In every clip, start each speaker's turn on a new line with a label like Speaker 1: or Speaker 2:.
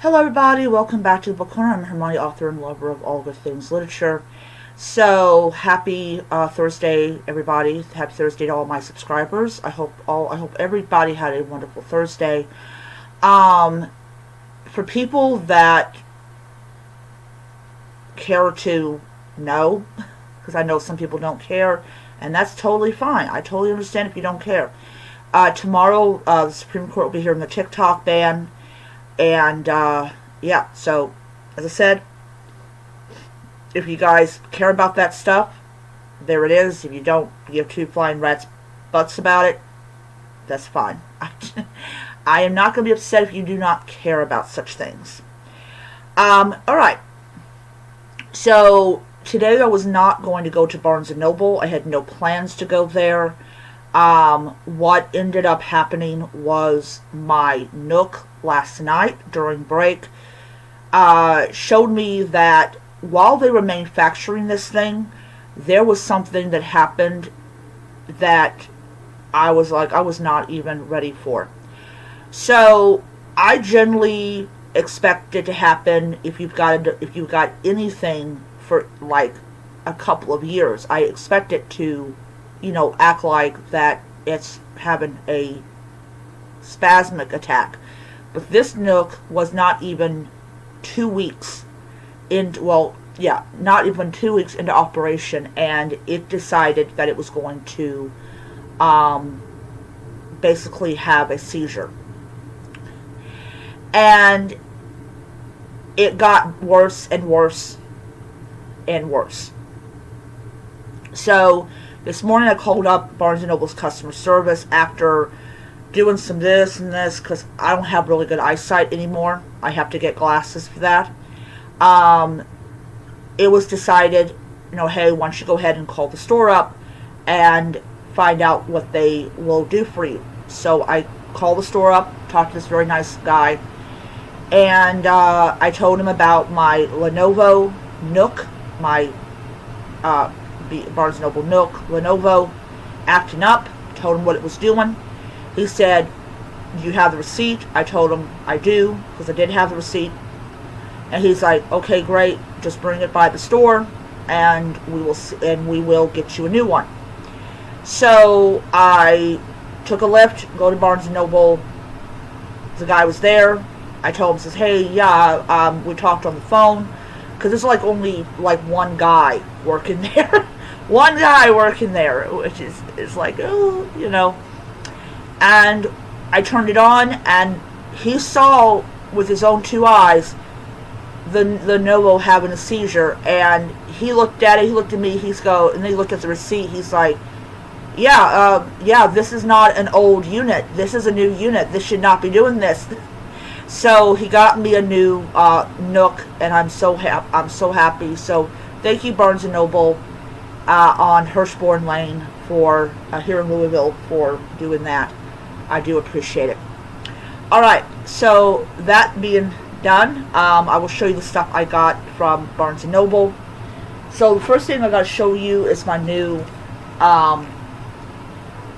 Speaker 1: Hello everybody, welcome back to the Book Corner. I'm Hermione, author and lover of all good things literature. So, happy Thursday everybody. Happy Thursday to all my subscribers. I hope everybody had a wonderful Thursday. For people that care to know, because I know some people don't care, and that's totally fine. I totally understand if you don't care. Tomorrow, the Supreme Court will be hearing the TikTok ban. And, yeah, so, as I said, if you guys care about that stuff, there it is. If you don't give two flying rats butts about it, that's fine. I am not going to be upset if you do not care about such things. Alright. So, today I was not going to go to Barnes & Noble. I had no plans to go there. What ended up happening was my Nook last night during break showed me that while they were manufacturing this thing, there was something that happened that I was not even ready for. So I generally expect it to happen if you've got anything for like a couple of years. I expect it to, act like that it's having a spasmic attack. But this Nook was not even 2 weeks not even 2 weeks into operation, and it decided that it was going to basically have a seizure. And it got worse and worse and worse. So this morning I called up Barnes & Noble's customer service after doing some this and this, because I don't have really good eyesight anymore. I have to get glasses for that. It was decided, hey, why don't you go ahead and call the store up and find out what they will do for you. So I called the store up, talked to this very nice guy, and I told him about my Lenovo Nook, my Barnes & Noble Nook, Lenovo, acting up, told him what it was doing. He said, do you have the receipt? I told him I do, because I did have the receipt. And he's like, okay, great, just bring it by the store, and we will get you a new one. So I took a lift, go to Barnes & Noble. The guy was there. I told him, says, hey, yeah, we talked on the phone, because there's only one guy working there. One guy working there, which is like, oh, And I turned it on, and he saw with his own two eyes the Lenovo having a seizure. And he looked at it, he looked at me, and he looked at the receipt. He's like, yeah, this is not an old unit. This is a new unit. This should not be doing this. So he got me a new Nook, and I'm so happy. So thank you, Barnes & Noble, on Hirschborn Lane for here in Louisville for doing that. I do appreciate it. Alright, so that being done, I will show you the stuff I got from Barnes & Noble. So the first thing I got to show you is my new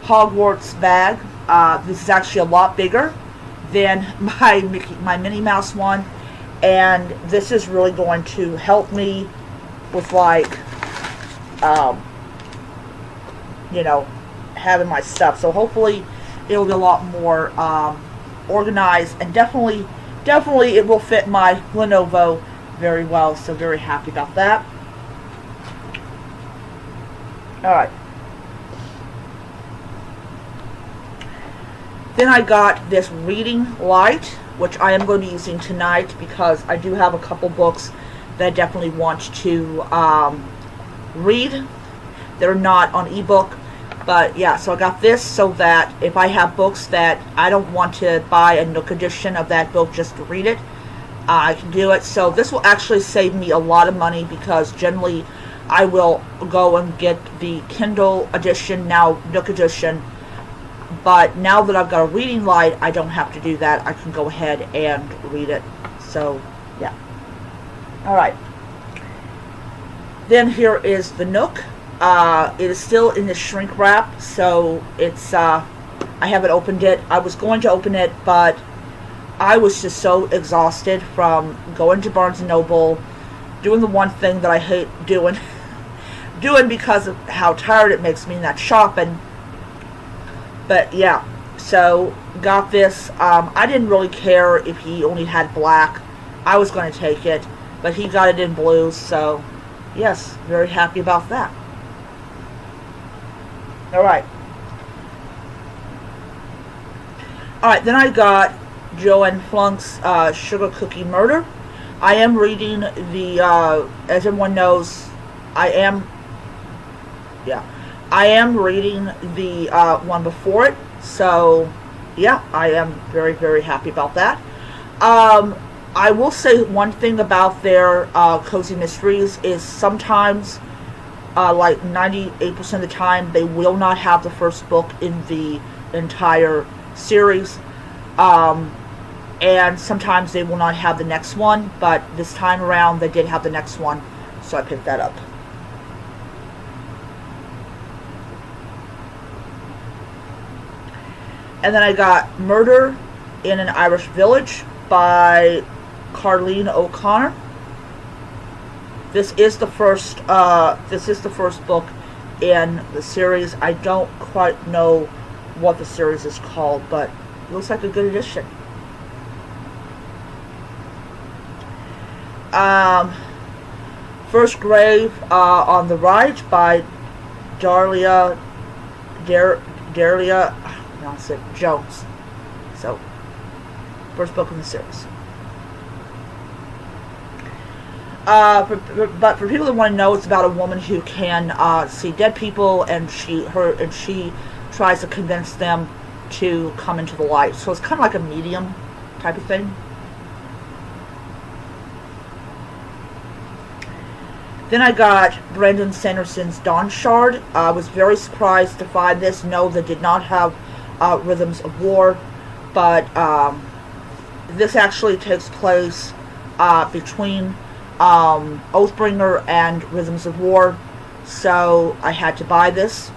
Speaker 1: Hogwarts bag. This is actually a lot bigger than my Minnie Mouse one, and this is really going to help me with having my stuff. So hopefully it'll be a lot more organized, and definitely it will fit my Lenovo very well. So very happy about that. Alright. Then I got this reading light, which I am going to be using tonight because I do have a couple books that I definitely want to read. They're not on ebook. But yeah, so I got this so that if I have books that I don't want to buy a Nook edition of that book just to read it, I can do it. So this will actually save me a lot of money, because generally I will go and get the Kindle edition, now Nook edition. But now that I've got a reading light, I don't have to do that. I can go ahead and read it. So yeah. Alright. Then here is the Nook. It is still in the shrink wrap, so it's I haven't opened it. I was going to open it, but I was just so exhausted from going to Barnes and Noble, doing the one thing that I hate doing, doing because of how tired it makes me, and that's shopping. But yeah, so got this. I didn't really care if he only had black. I was going to take it, but he got it in blue, so yes, very happy about that. Alright. Alright, then I got Joanne Flunk's Sugar Cookie Murder. I am reading the, as everyone knows, I am reading the one before it, so yeah, I am very, very happy about that. I will say one thing about their cozy mysteries is sometimes, like 98% of the time, they will not have the first book in the entire series, and sometimes they will not have the next one, but this time around they did have the next one, so I picked that up. And then I got Murder in an Irish Village by Carleen O'Connor. This is the first book in the series. I don't quite know what the series is called, but it looks like a good addition. First Grave on the Right by Darlia Jones. So, first book in the series. But for people that want to know, it's about a woman who can see dead people, and she tries to convince them to come into the light. So it's kind of like a medium type of thing. Then I got Brandon Sanderson's Dawn Shard. I was very surprised to find this. No, they did not have Rhythms of War, but this actually takes place between Oathbringer and Rhythms of War, so I had to buy this.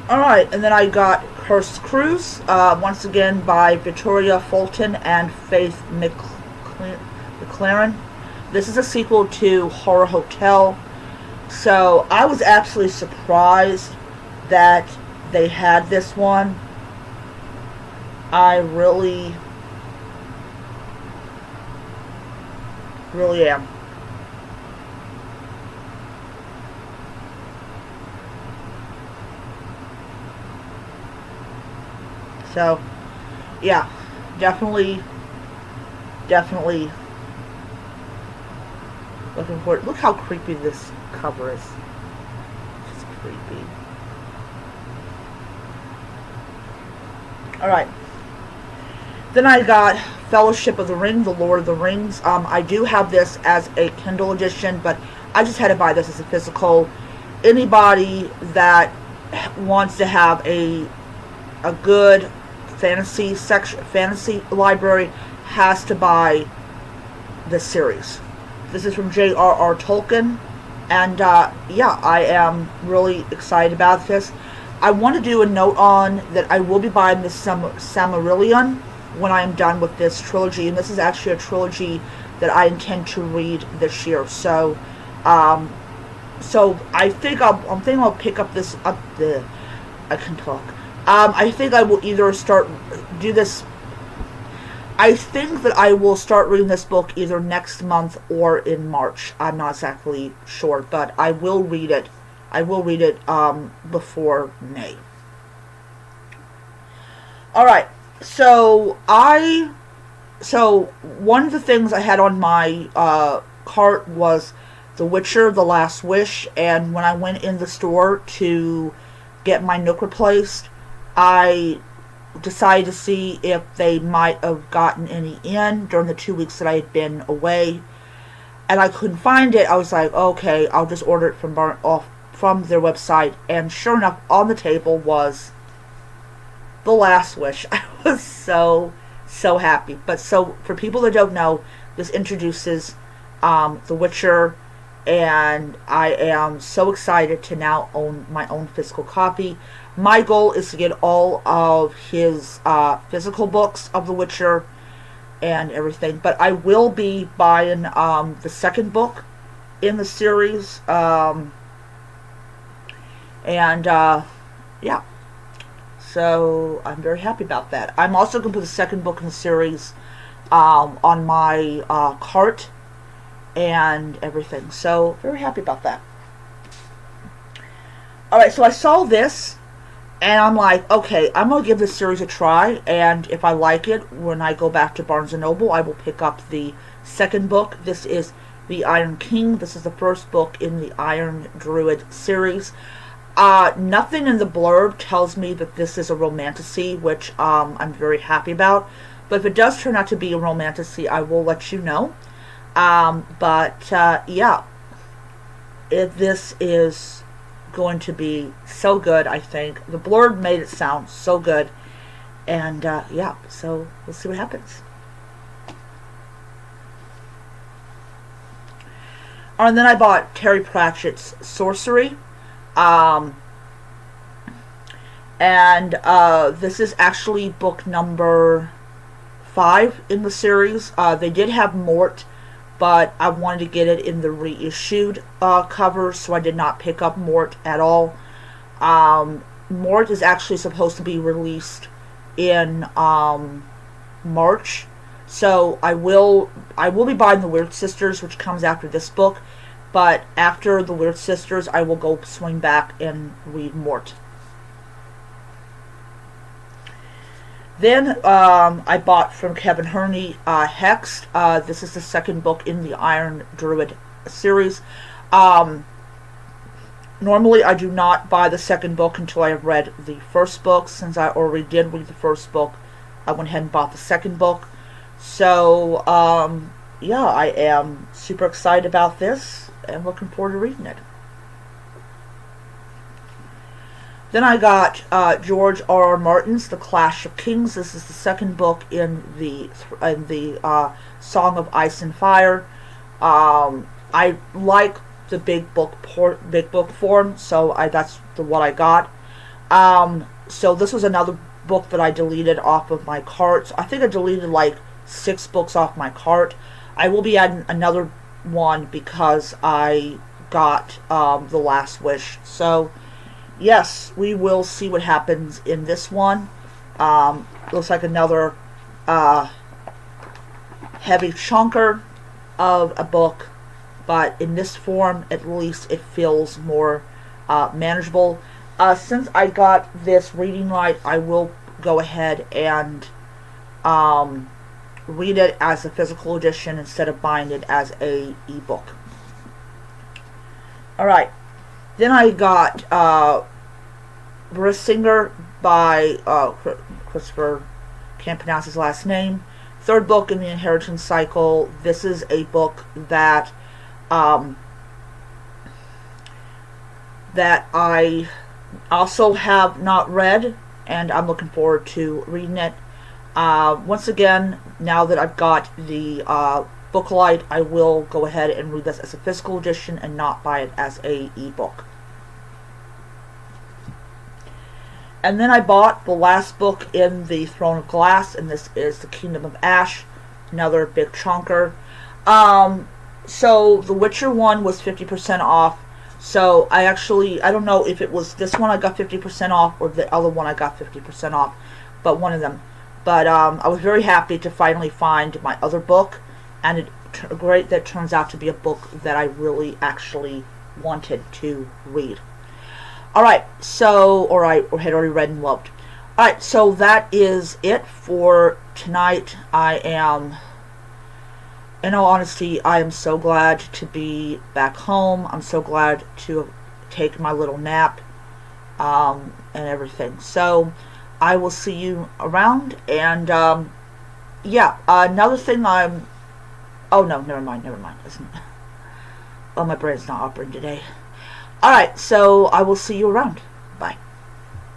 Speaker 1: Alright, and then I got Cursed Cruise, once again by Victoria Fulton and Faith McLaren. This is a sequel to Horror Hotel, so I was absolutely surprised that they had this one. I really am. So, yeah, definitely looking for it. Look how creepy this cover is. It's creepy. Alright. Then I got Fellowship of the Ring, The Lord of the Rings. I do have this as a Kindle edition, but I just had to buy this as a physical. Anybody that wants to have a good fantasy library has to buy this series. This is from J.R.R. Tolkien, and yeah, I am really excited about this. I want to do a note on that I will be buying this Silmarillion when I am done with this trilogy, and this is actually a trilogy that I intend to read this year. So, so I think I'll pick up this up the. I can talk. I think I will either do this. I think that I will start reading this book either next month or in March. I'm not exactly sure, but I will read it. I will read it before May. Alright, so one of the things I had on my cart was The Witcher, The Last Wish, and when I went in the store to get my Nook replaced, I decided to see if they might have gotten any in during the 2 weeks that I had been away, and I couldn't find it. I was like, okay, I'll just order it from their website, and sure enough, on the table was The Last Wish. I was so happy. But so, for people that don't know, this introduces The Witcher and I am so excited to now own my own physical copy. My goal is to get all of his physical books of The Witcher and everything, but I will be buying the second book in the series, yeah, so I'm very happy about that. I'm also going to put the second book in the series on my cart and everything, so very happy about that. Alright, so I saw this and I'm like, okay, I'm going to give this series a try, and if I like it, when I go back to Barnes & Noble, I will pick up the second book. This is The Iron King. This is the first book in the Iron Druid series. Nothing in the blurb tells me that this is a romantasy, which I'm very happy about. But if it does turn out to be a romantasy, I will let you know. Yeah, this is going to be so good, I think. The blurb made it sound so good. And yeah, so we'll see what happens. And then I bought Terry Pratchett's Sorcery. This is actually book number 5 in the series. They did have Mort, but I wanted to get it in the reissued cover, so I did not pick up Mort at all. Mort is actually supposed to be released in March, so I will be buying the Weird Sisters, which comes after this book, but after the Weird Sisters, I will go swing back and read Mort. Then I bought from Kevin Herney Hexed. This is the second book in the Iron Druid series. Normally I do not buy the second book until I have read the first book. Since I already did read the first book, I went ahead and bought the second book. So, yeah, I am super excited about this and looking forward to reading it. Then I got George R.R. Martin's The Clash of Kings. This is the second book in the Song of Ice and Fire. I like the big book form, so that's what I got. So this was another book that I deleted off of my cart. So I think I deleted like 6 books off my cart. I will be adding another one because I got The Last Wish. So yes, we will see what happens in this one. Looks like another heavy chunker of a book, but in this form, at least it feels more manageable. Since I got this reading light, I will go ahead and read it as a physical edition instead of buying it as a ebook. Alright. Then I got Brisingr by Christopher, can't pronounce his last name. Third book in the Inheritance Cycle. This is a book that that I also have not read, and I'm looking forward to reading it. Once again, now that I've got the Booklight, I will go ahead and read this as a physical edition and not buy it as a ebook. And then I bought the last book in the Throne of Glass, and this is The Kingdom of Ash, another big chunker. So the Witcher one was 50% off, so I don't know if it was this one I got 50% off or the other one I got 50% off, but one of them. But I was very happy to finally find my other book, and it's great that it turns out to be a book that I really actually wanted to read. Alright, so, or I had already read and loved. Alright, so that is it for tonight. In all honesty, I am so glad to be back home. I'm so glad to have taken my little nap, and everything. So, I will see you around, and, yeah, another thing oh no, never mind. Oh, my brain's not operating today. Alright, so I will see you around. Bye.